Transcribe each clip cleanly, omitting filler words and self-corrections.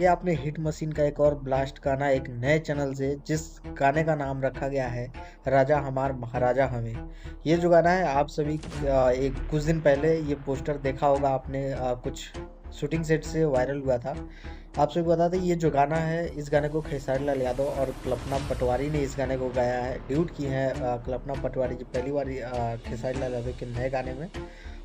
दिया आपने hit machine का एक और ब्लास्ट गाना एक नए चैनल से, जिस गाने का नाम रखा गया है राजा हमार महाराजा हमें। ये जो गाना है आप सभी एक कुछ दिन पहले ये पोस्टर देखा होगा आपने, कुछ शूटिंग सेट से वायरल हुआ था। आप सभी को बता दें, ये जो गाना है इस गाने को खेसारी लाल यादव और कल्पना पटवारी ने इस गाने को गाया है, ड्यूट की है कल्पना पटवारी जी पहली बार खेसारी लाल यादव के नए गाने में।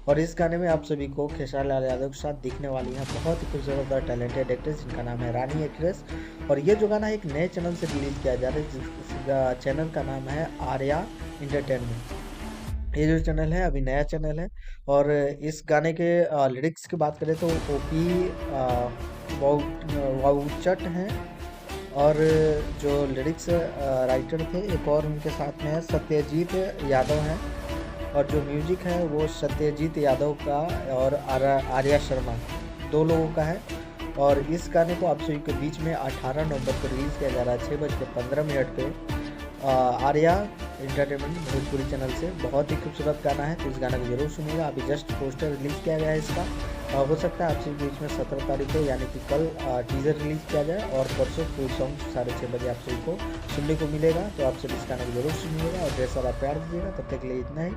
और इस गाने में आप सभी को खेसारी लाल यादव के साथ दिखने वाली हैं बहुत ही खूबसूरत और टैलेंटेड एक्ट्रेस जिनका नाम है रानी एक्ट्रेस। और ये जो गाना एक नए चैनल से रिलीज किया जा रहा है जिस चैनल का नाम है आर्या इंटरटेनमेंट। ये जो चैनल है अभी नया चैनल है। और इस गाने के लिरिक्स की बात करें तो ओपी वाउचट हैं। और जो लिरिक्स राइटर थे एक और उनके साथ में है सत्यजीत यादव हैं। और जो म्यूजिक है वो सत्यजीत यादव का और आर्या शर्मा, दो लोगों का है। और इस गाने को आप सभी के बीच में 18 नवंबर को रिलीज़ किया जा रहा है 6:15 पे आर्या इंटरटेनमेंट भोजपुरी चैनल से। बहुत ही खूबसूरत गाना है, तो इस गाने को जरूर सुनिएगा। अभी जस्ट पोस्टर रिलीज़ किया गया है इसका। हो सकता है आप सभी के बीच में 17 तारीख को यानी कि कल टीजर रिलीज़ किया जाए और परसों फुल सॉन्ग 6:30 बजे आप सभी को सुनने को मिलेगा। तो आप सभी इस गाने को जरूर सुनिएगा और ढेर सारा प्यार दीजिएगा। तब तक के लिए इतना ही,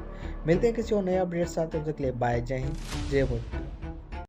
मिलते हैं किसी और नए अपडेट साथ। तब तक के लिए बाय, जय हिंद, जय भोजपुरी।